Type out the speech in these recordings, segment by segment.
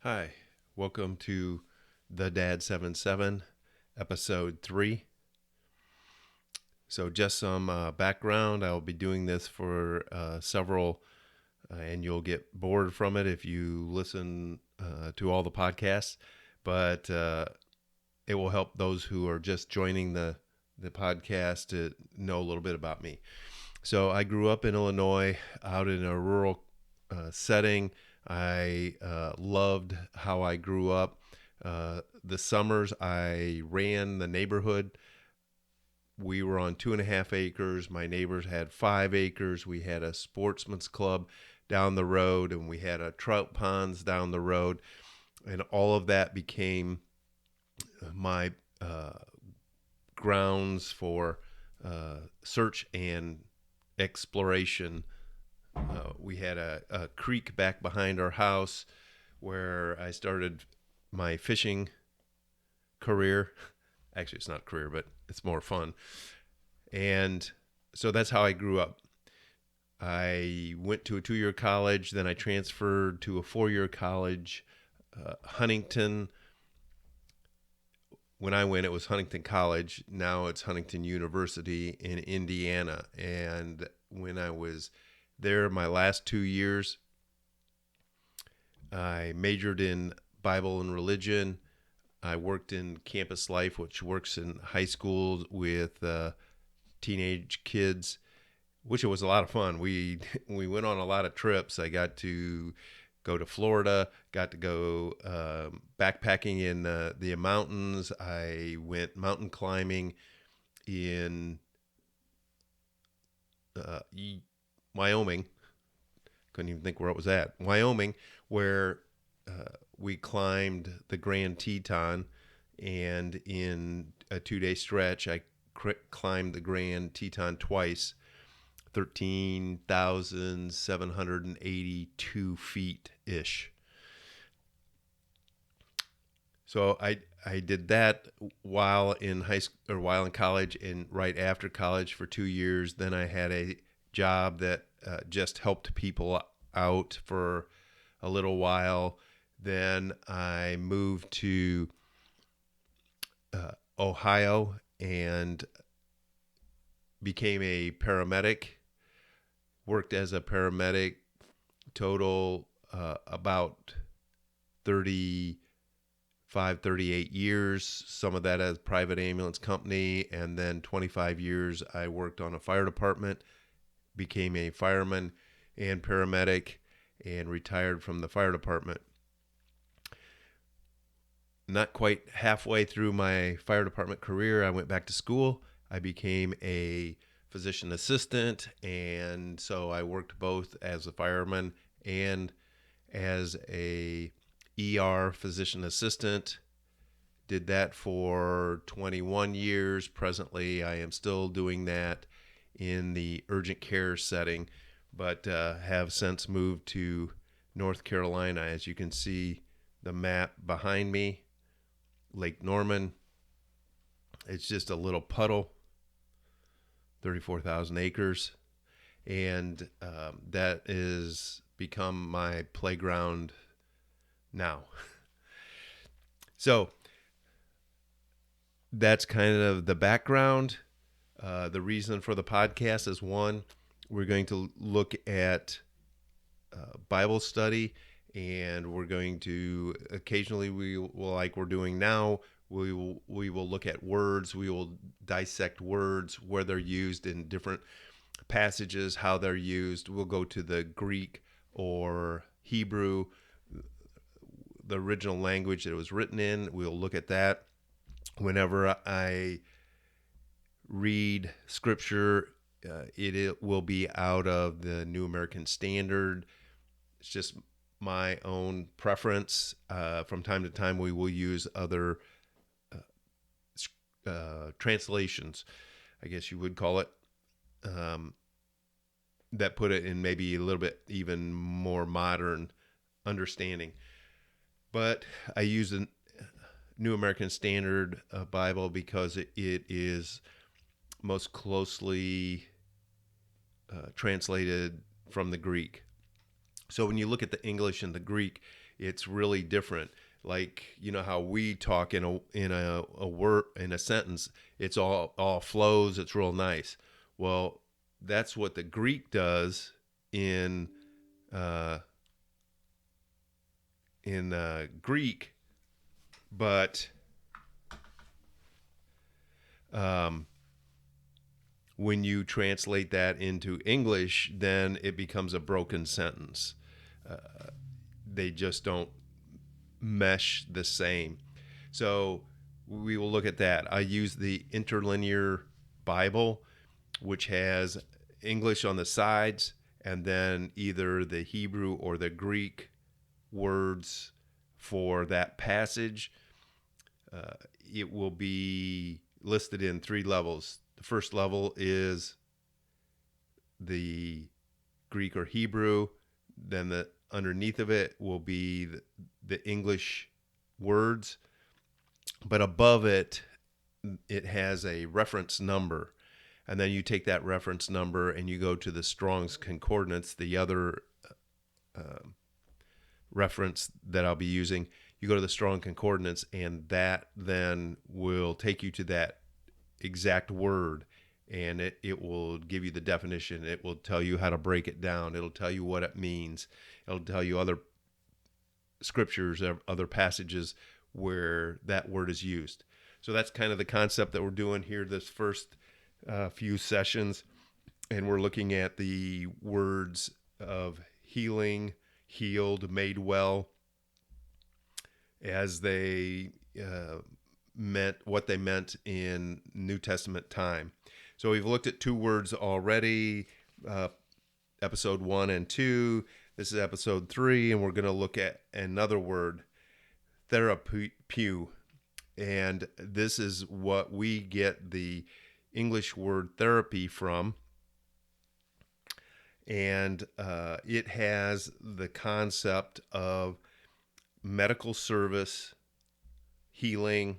Hi, welcome to the dad77, episode 3. So, just some background. I'll be doing this for several, and you'll get bored from it if you listen to all the podcasts, but it will help those who are just joining the podcast to know a little bit about me. So, I grew up in Illinois, out in a rural setting. I loved how I grew up. The summers, I ran the neighborhood. We were on 2.5 acres. My neighbors had 5 acres. We had a sportsman's club down the road, and we had a trout ponds down the road. And all of that became my grounds for search and exploration. We had a creek back behind our house where I started my fishing career. Actually, it's not a career, but it's more fun. And so that's how I grew up. I went to a 2-year college, then I transferred to a 4-year college. Huntington, when I went, it was Huntington College. Now it's Huntington University in Indiana. And when I was there, my last 2 years, I majored in Bible and religion. I worked in campus life, which works in high schools with teenage kids, which it was a lot of fun. We went on a lot of trips. I got to go to Florida, got to go backpacking in the mountains. I went mountain climbing in Wyoming. Couldn't even think where it was at. Wyoming, where we climbed the Grand Teton, and in a 2-day stretch, I climbed the Grand Teton twice, 13,782 feet ish. So I did that while in high school or while in college, and right after college for 2 years. Then I had a job that just helped people out for a little while. Then I moved to Ohio and became a paramedic. Worked as a paramedic total about 38 years. Some of that as private ambulance company, and then 25 years I worked on a fire department, became a fireman and paramedic, and retired from the fire department. Not quite halfway through my fire department career, I went back to school. I became a physician assistant, and so I worked both as a fireman and as a ER physician assistant. Did that for 21 years. Presently, I am still doing that in the urgent care setting, but have since moved to North Carolina. As you can see the map behind me, Lake Norman. It's just a little puddle, 34,000 acres, and that is become my playground now. So that's kind of the background. The reason for the podcast is, one, we're going to look at Bible study, and we're going to occasionally, we will, like we're doing now, we will look at words. We will dissect words, where they're used in different passages, how they're used. We'll go to the Greek or Hebrew, the original language that it was written in. We'll look at that. Whenever I read scripture, it will be out of the New American Standard. It's just my own preference. From time to time, we will use other translations, I guess you would call it, that put it in maybe a little bit even more modern understanding. But I use the New American Standard Bible because it is most closely translated from the Greek. So when you look at the English and the Greek, it's really different. Like, you know how we talk in a word, in a sentence, it's all flows, it's real nice. Well, that's what the Greek does in uh, Greek, but um, when you translate that into English, then it becomes a broken sentence. They just don't mesh the same. So we will look at that. I use the Interlinear Bible, which has English on the sides and then either the Hebrew or the Greek words for that passage. It will be listed in three levels. The first level is the Greek or Hebrew. Then the underneath of it will be the English words, but above it, it has a reference number. And then you take that reference number and you go to the Strong's Concordance, the other reference that I'll be using. You go to the Strong Concordance, and that then will take you to that exact word, and it will give you the definition. It will tell you how to break it down. It'll tell you what it means. It'll tell you other scriptures, other passages where that word is used. So that's kind of the concept that we're doing here this first few sessions. And we're looking at the words of healing, healed, made well, as they meant what they meant in New Testament time. So we've looked at two words already, episode 1 and 2. This is episode 3, and we're going to look at another word, therapeu. And this is what we get the English word therapy from. And it has the concept of medical service, healing,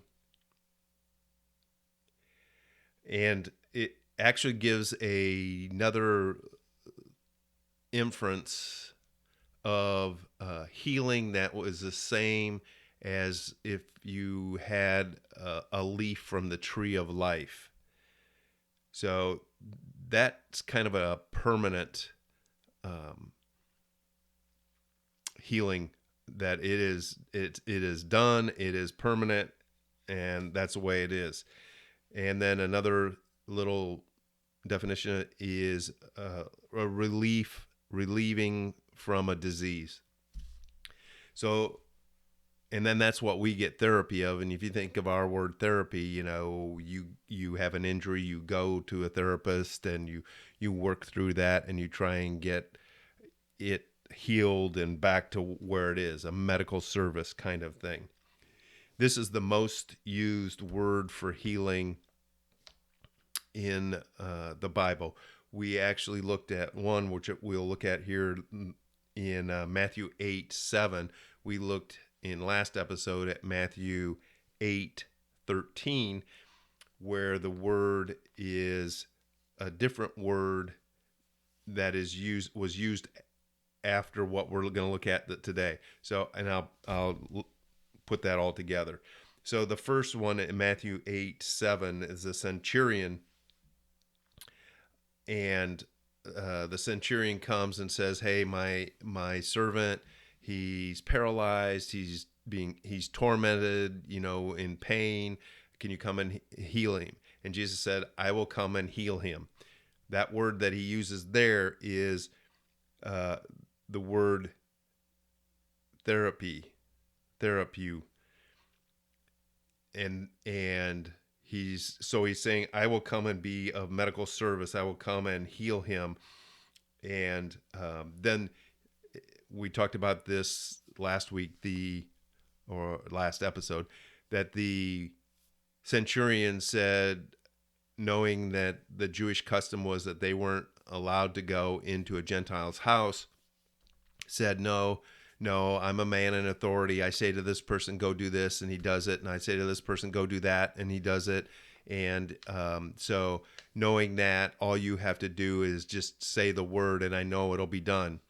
and it actually gives another inference of healing that was the same as if you had a leaf from the tree of life. So that's kind of a permanent healing, that it is done, it is permanent, and that's the way it is. And then another little definition is a relieving from a disease. So, and then that's what we get therapy of. And if you think of our word therapy, you have an injury, you go to a therapist and you work through that and you try and get it healed and back to where it is, a medical service kind of thing. This is the most used word for healing in the Bible. We actually looked at one, which we'll look at here in Matthew 8:7. We looked in last episode at Matthew 8:13, where the word is a different word that was used after what we're going to look at today. So, and I'll put that all together. So the first one in Matthew 8:7 is the centurion, and the centurion comes and says, "Hey, my servant, he's paralyzed, he's tormented, in pain. Can you come and heal him?" And Jesus said, "I will come and heal him." That word that he uses there is the word therapeu. And he's saying, "I will come and be of medical service. I will come and heal him." And then we talked about this last episode, that the centurion said, knowing that the Jewish custom was that they weren't allowed to go into a Gentile's house, said, no, I'm a man in authority. I say to this person, go do this, and he does it. And I say to this person, go do that, and he does it. And so knowing that, all you have to do is just say the word, and I know it'll be done.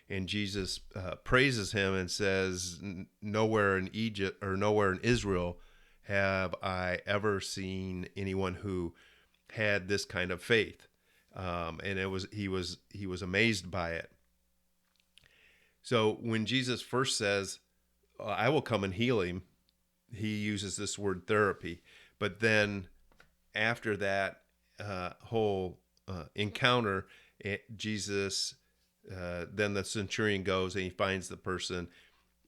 and Jesus praises him and says, "Nowhere in Egypt or nowhere in Israel have I ever seen anyone who had this kind of faith." And he was amazed by it. So when Jesus first says, "I will come and heal him," he uses this word therapy. But then after that whole encounter, Jesus, then the centurion goes and he finds the person,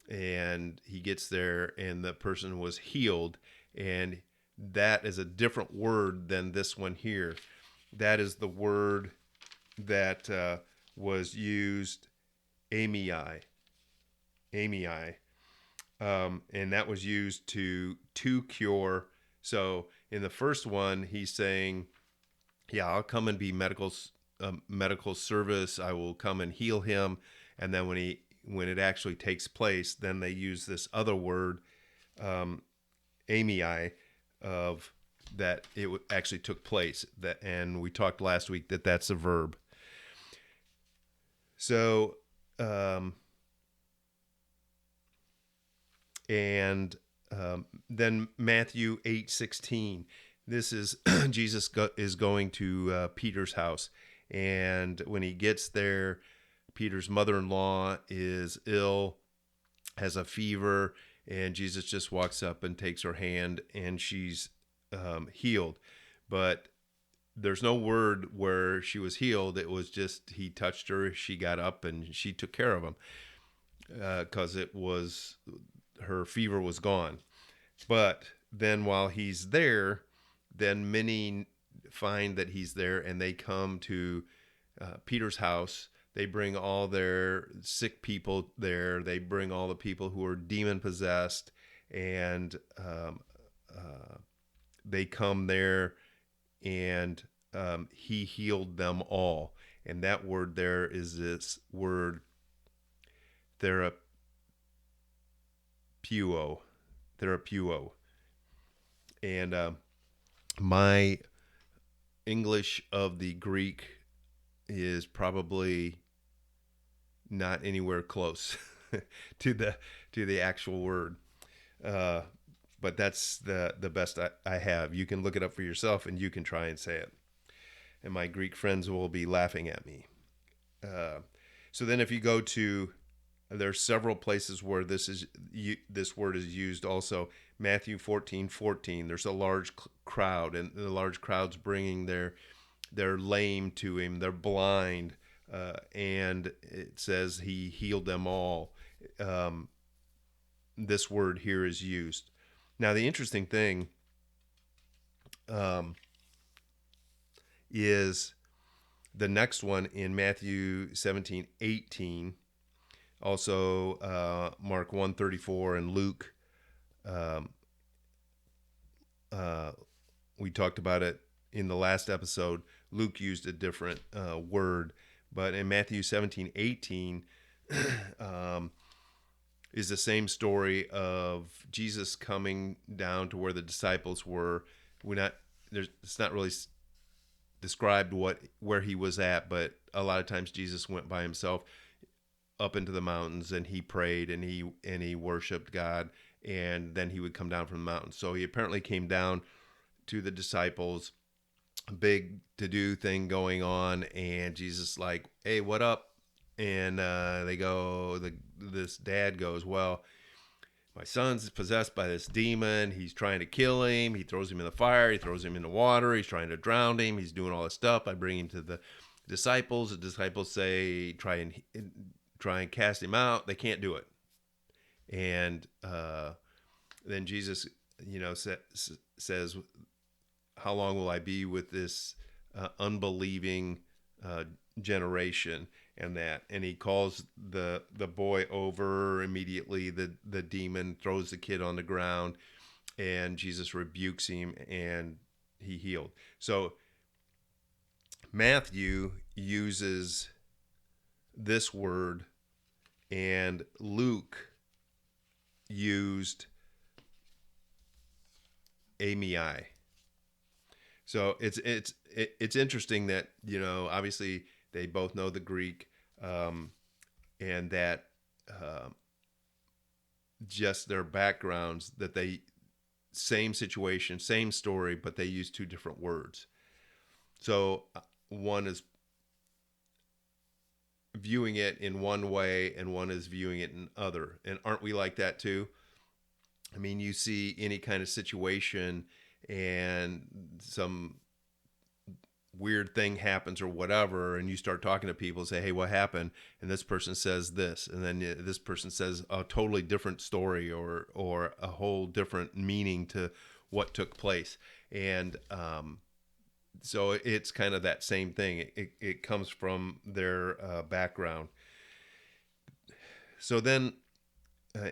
and he gets there, and the person was healed. And that is a different word than this one here. That is the word that was used, amii, amii, and that was used to cure. So in the first one, he's saying, "Yeah, I'll come and be medical service. I will come and heal him." And then when it actually takes place, then they use this other word, amii, of that it actually took place. That, and we talked last week that that's a verb. So, and then Matthew 8:16. This is Jesus is going to Peter's house, and when he gets there, Peter's mother-in-law is ill, has a fever, and Jesus just walks up and takes her hand, and she's healed. But there's no word where she was healed. It was just he touched her, she got up, and she took care of him because her fever was gone. But then while he's there, then many find that he's there, and they come to Peter's house. They bring all their sick people there. They bring all the people who are demon possessed, and they come there, and he healed them all. And that word there is this word therapeuo. And my English of the Greek is probably not anywhere close to the actual word, but that's the best I have. You can look it up for yourself, and you can try and say it, and my Greek friends will be laughing at me. So then if you go to, there's several places where this word is used also. Matthew 14:14. There's a large crowd, and the large crowd's bringing their lame to him. They're blind, and it says he healed them all. This word here is used. Now the interesting thing is the next one in Matthew 17:18. Also, Mark 1:34 and Luke. We talked about it in the last episode. Luke used a different word, but in Matthew 17:18 is the same story of Jesus coming down to where the disciples were. It's not really described where he was at, but a lot of times Jesus went by himself up into the mountains, and he prayed, and he worshiped God, and then he would come down from the mountain. So he apparently came down to the disciples, big to-do thing going on, and Jesus like, "Hey, what up?" And they go, this dad goes, "Well, my son's possessed by this demon. He's trying to kill him. He throws him in the fire. He throws him in the water. He's trying to drown him. He's doing all this stuff. I bring him to the disciples. The disciples say, try and cast him out. They can't do it." And then Jesus, says, "How long will I be with this unbelieving generation?" And he calls the boy over immediately. The demon throws the kid on the ground, and Jesus rebukes him, and he healed. So Matthew uses this word, and Luke used amii. So it's interesting that obviously they both know the Greek, and that uh, just their backgrounds, that they, same situation, same story, but they use two different words. So one is viewing it in one way and one is viewing it in other. And aren't we like that too? I mean, you see any kind of situation and some weird thing happens or whatever, and you start talking to people and say, hey, what happened? And this person says this, and then this person says a totally different story or a whole different meaning to what took place. And so it's kind of that same thing. It comes from their background. So then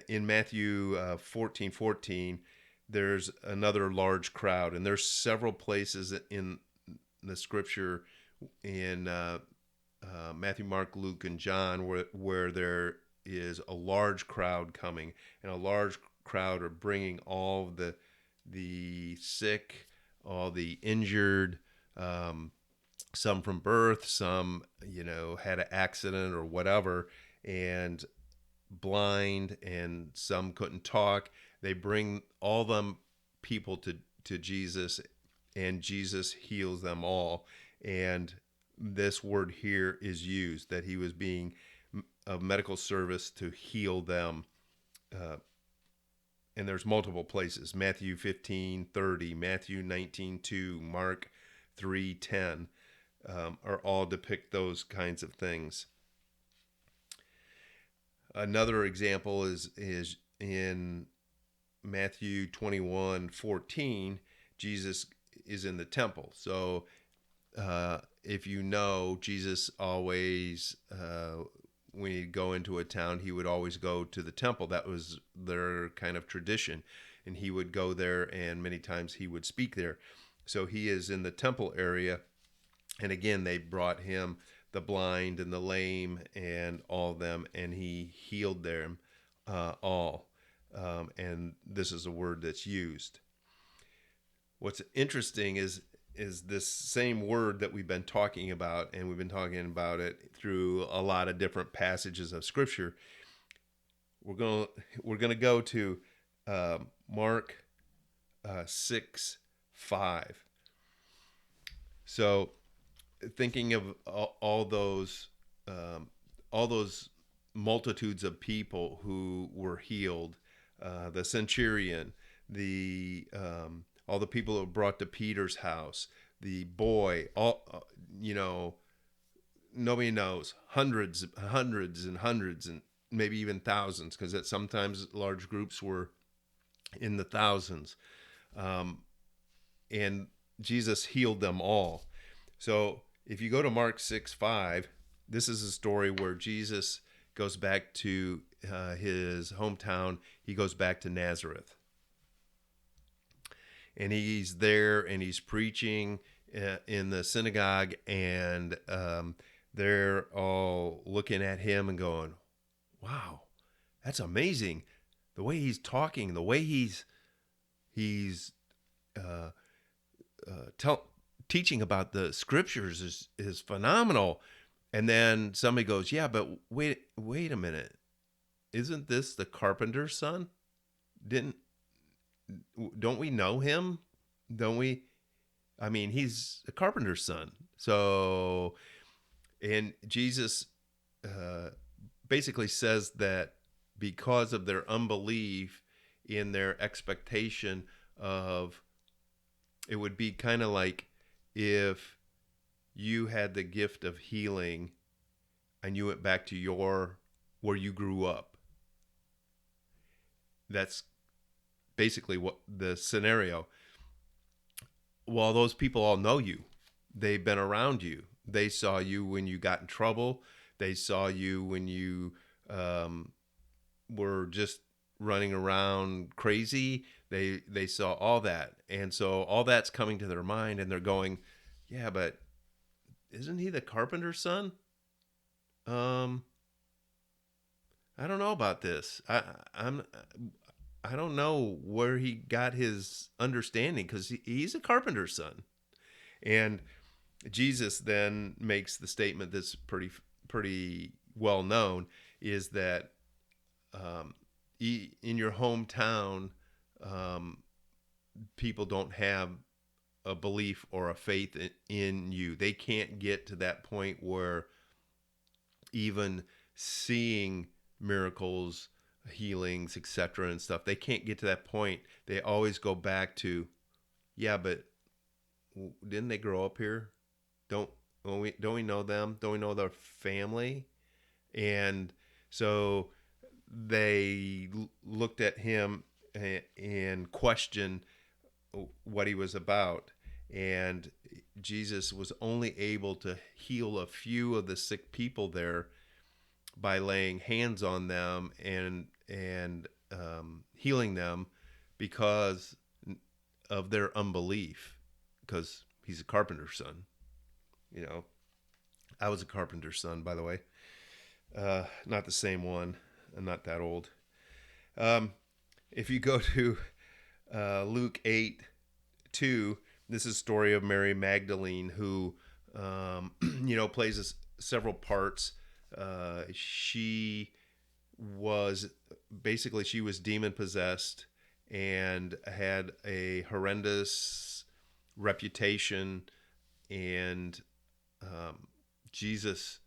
in Matthew 14:14, there's another large crowd, and there's several places in the scripture in Matthew, Mark, Luke, and John where there is a large crowd coming, and a large crowd are bringing all of the sick, all the injured, some from birth, some had an accident or whatever, and blind, and some couldn't talk. They bring all them people to Jesus, and Jesus heals them all. And this word here is used, that he was being of medical service to heal them. And there's multiple places: Matthew 15:30, Matthew 19:2, Mark 3:10, are all depict those kinds of things. Another example is in Matthew 21:14. Jesus is in the temple. So if you know, Jesus always, when he'd go into a town, he would always go to the temple. That was their kind of tradition. And he would go there, and many times he would speak there. So he is in the temple area. And again, they brought him the blind and the lame and all of them, and he healed them all. And this is a word that's used. What's interesting is this same word that we've been talking about, and we've been talking about it through a lot of different passages of Scripture. We're gonna go to Mark 6:5. So, thinking of all those multitudes of people who were healed, the centurion, the all the people who were brought to Peter's house, the boy, all nobody knows, hundreds and hundreds, and maybe even thousands, because sometimes large groups were in the thousands, and Jesus healed them all. So if you go to Mark 6:5, this is a story where Jesus goes back to his hometown. He goes back to Nazareth. And he's there, and he's preaching in the synagogue, and they're all looking at him and going, wow, that's amazing. The way he's talking, the way he's teaching about the scriptures is phenomenal. And then somebody goes, yeah, but wait a minute. Isn't this the carpenter's son? Don't we know him? Don't we? I mean, he's a carpenter's son. So, and Jesus basically says that because of their unbelief in their expectation of, it would be kind of like if you had the gift of healing and you went back to where you grew up. That's basically what the scenario. Well, those people all know you. They've been around you. They saw you when you got in trouble. They saw you when you were just running around crazy. They saw all that. And so all that's coming to their mind, and they're going, yeah, but isn't he the carpenter's son? I don't know about this. I don't know where he got his understanding, because he's a carpenter's son. And Jesus then makes the statement that's pretty well known. is that in your hometown, um, people don't have a belief or a faith in you. They can't get to that point where even seeing miracles, healings, etc., and stuff, they can't get to that point. They always go back to, yeah, but didn't they grow up here? Don't we know them? Don't we know their family? And so they looked at him and questioned what he was about. And Jesus was only able to heal a few of the sick people there by laying hands on them and healing them because of their unbelief. Because he's a carpenter's son, you know. I was a carpenter's son, by the way. Not the same one. I'm not that old. If you go to Luke 8:2, this is a story of Mary Magdalene who, plays several parts. She was demon possessed and had a horrendous reputation, and Jesus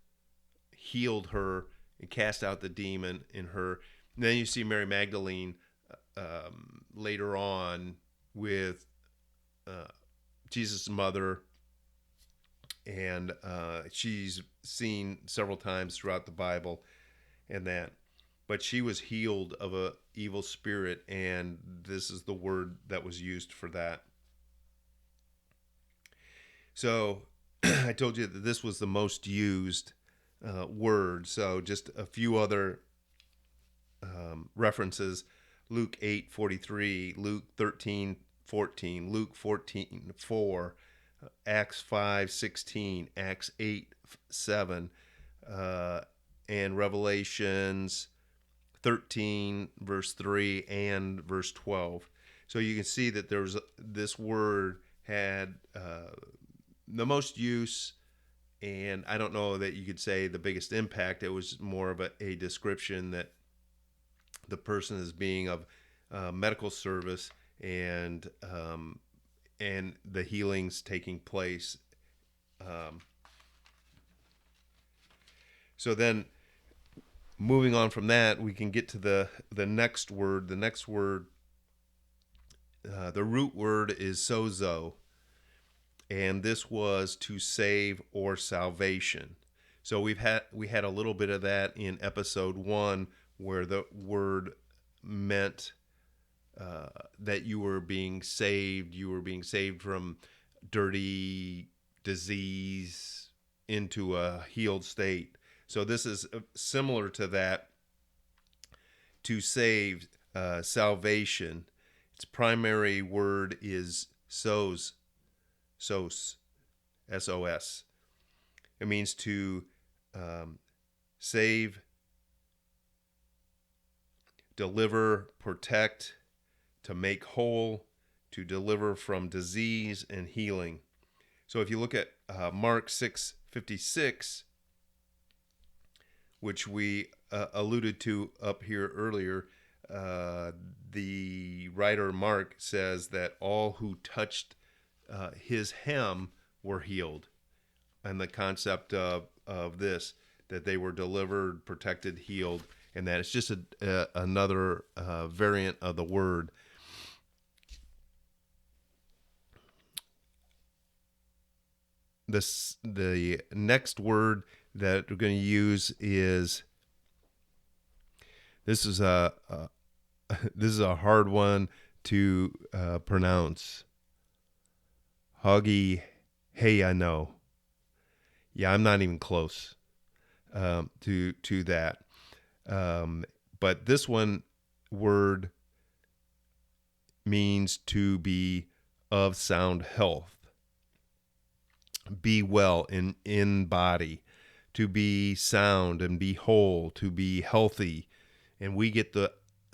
healed her and cast out the demon in her. And then you see Mary Magdalene later on with Jesus' mother, and she's seen several times throughout the Bible and that. But she was healed of a evil spirit, and this is the word that was used for that. So I told you that this was the most used word. So just a few other references: Luke 8:43, Luke 13:14, Luke 14:4, Acts 5:16, Acts 8:7, and Revelations 13 verse 3 and verse 12. So you can see that this word had the most use, and I don't know that you could say the biggest impact. It was more of a description that the person is being of medical service, and the healings taking place. So then, moving on from that, we can get to the next word. The next word, the root word is sozo, and this was to save or salvation. So we had a little bit of that in episode 1, where the word meant that you were being saved. You were being saved from dirty disease into a healed state. So this is similar to that. To save, salvation. Its primary word is sos, S-O-S. It means to save, deliver, protect, to make whole, to deliver from disease and healing. So if you look at Mark 6:56, which we alluded to up here earlier, the writer Mark says that all who touched his hem were healed. And the concept of this, that they were delivered, protected, healed, and that it's just another variant of the word. The next word that we're going to use is, this is a hard one to pronounce. Hoggy, hey, I know. Yeah, I'm not even close to that. But this word means to be of sound health, be well in body, to be sound and be whole, to be healthy. And we get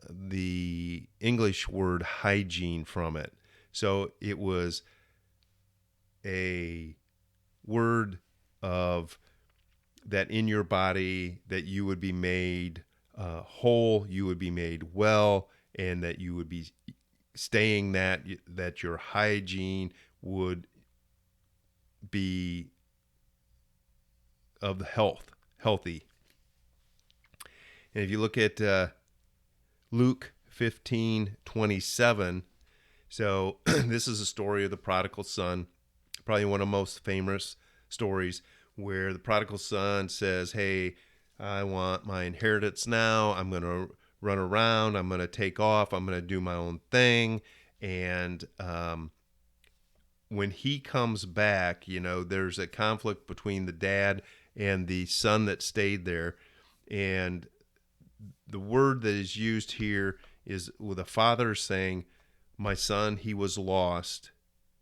the English word hygiene from it. So it was a word of that in your body that you would be made whole, you would be made well, and that you would be staying that your hygiene would be of healthy. And if you look at Luke 15:27, so this is a story of the prodigal son, probably one of the most famous stories, where the prodigal son says, hey, I want my inheritance now. I'm going to run around. I'm going to take off. I'm going to do my own thing. And when he comes back, there's a conflict between the dad and the son that stayed there. And the word that is used here is with a father saying, my son, he was lost,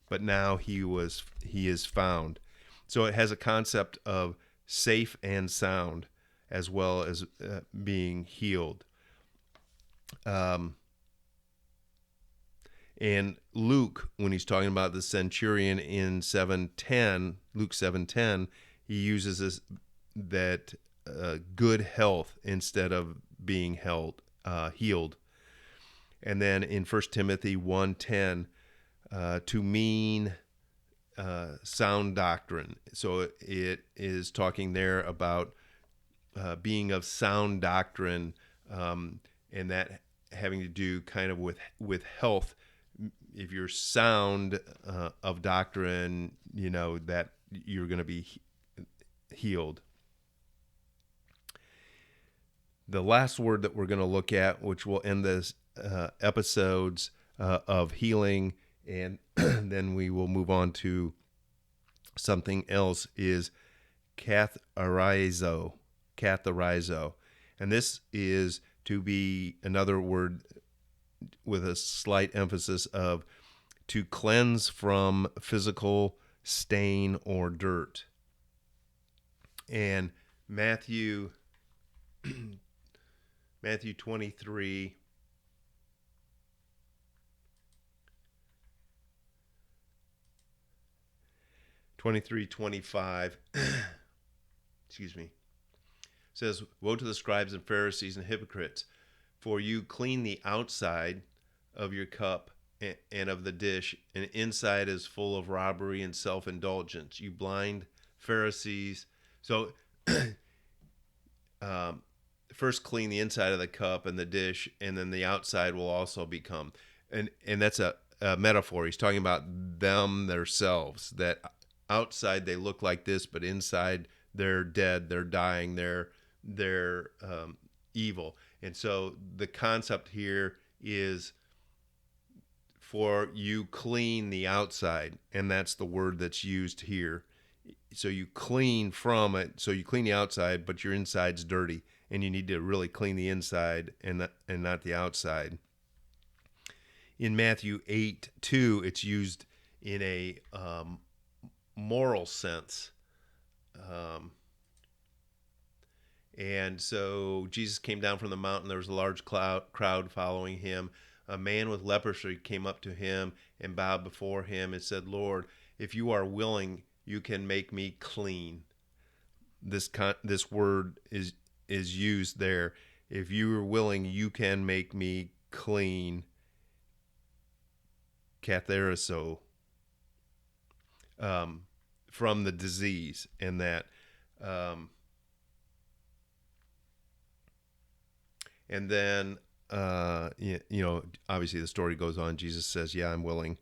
but now he is found. So it has a concept of safe and sound, as well as being healed. And Luke, when he's talking about the centurion in 7:10, Luke 7:10, he uses this that good health instead of being healed. And then in 1 Timothy 1:10, to mean sound doctrine. So it is talking there about being of sound doctrine, and that having to do kind of with health. If you're sound of doctrine, that you're going to be healed. The last word that we're going to look at, which will end this episodes of healing, and then we will move on to something else, is katharizo. And this is to be another word with a slight emphasis of to cleanse from physical stain or dirt. And Matthew 23, '23, 25, excuse me, says, woe to the scribes and Pharisees and hypocrites, for you clean the outside of your cup and of the dish, and inside is full of robbery and self-indulgence. You blind Pharisees. So first clean the inside of the cup and the dish, and then the outside will also become. And that's a metaphor. He's talking about themselves, that outside they look like this, but inside they're dead, they're dying, they're evil. And so the concept here is for you clean the outside, and that's the word that's used here. So you clean from it, so you clean the outside, but your inside's dirty, and you need to really clean the inside and not the outside. In Matthew 8:2, it's used in a moral sense. And so Jesus came down from the mountain. There was a large crowd following him. A man with leprosy came up to him and bowed before him and said, Lord, if you are willing, you can make me clean. This word is used there. If you are willing, you can make me clean. Katharizo, from the disease, and that. And then, obviously the story goes on. Jesus says, yeah, I'm willing.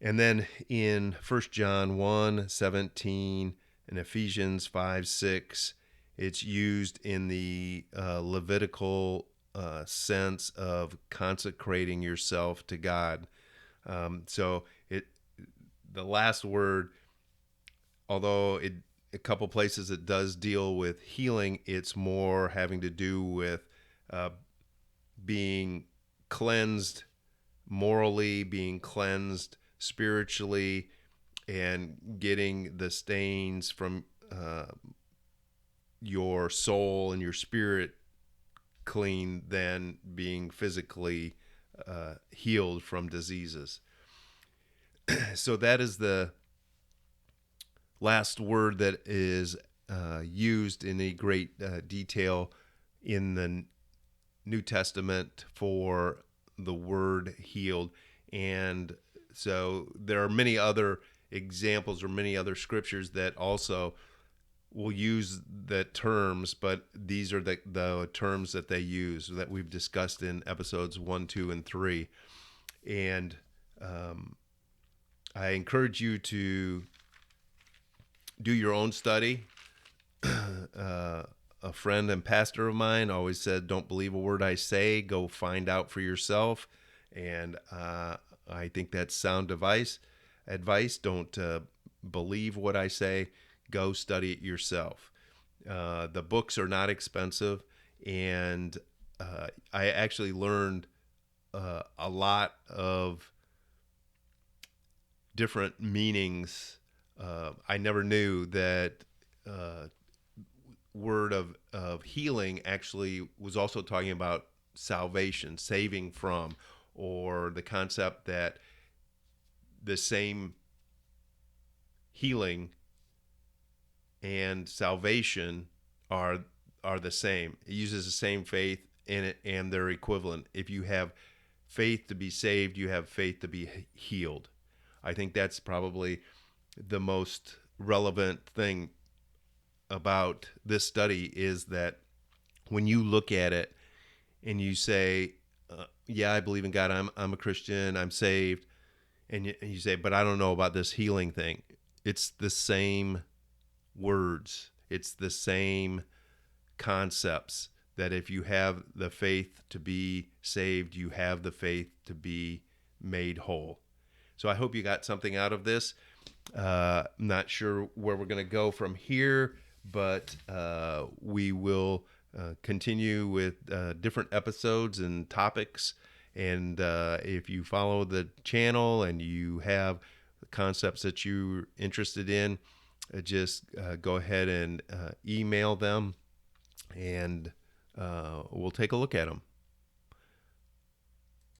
And then in 1 John 1:17 and Ephesians 5:6, it's used in the Levitical sense of consecrating yourself to God. So the last word, although a couple places it does deal with healing, it's more having to do with being cleansed morally, being cleansed spiritually, and getting the stains from your soul and your spirit clean than being physically healed from diseases. So that is the last word that is used in any great detail in the New Testament for the word healed. And so there are many other examples or many other scriptures that also will use the terms, but these are the terms that they use that we've discussed in episodes 1, 2, and 3. And I encourage you to do your own study. A friend and pastor of mine always said, "Don't believe a word I say. Go find out for yourself." And I think that's sound advice. Don't believe what I say. Go study it yourself. The books are not expensive, and I actually learned a lot of different meanings. I never knew that word of healing actually was also talking about salvation, saving from, or the concept that the same healing and salvation are the same. It uses the same faith in it, and they're equivalent. If you have faith to be saved, you have faith to be healed. I think that's probably the most relevant thing about this study, is that when you look at it and you say, yeah, I believe in God, I'm a Christian, I'm saved, and you say, but I don't know about this healing thing. It's the same words. It's the same concepts, that if you have the faith to be saved, you have the faith to be made whole. So I hope you got something out of this. I'm not sure where we're going to go from here, but we will continue with different episodes and topics. And if you follow the channel and you have concepts that you're interested in, just go ahead and email them, and we'll take a look at them.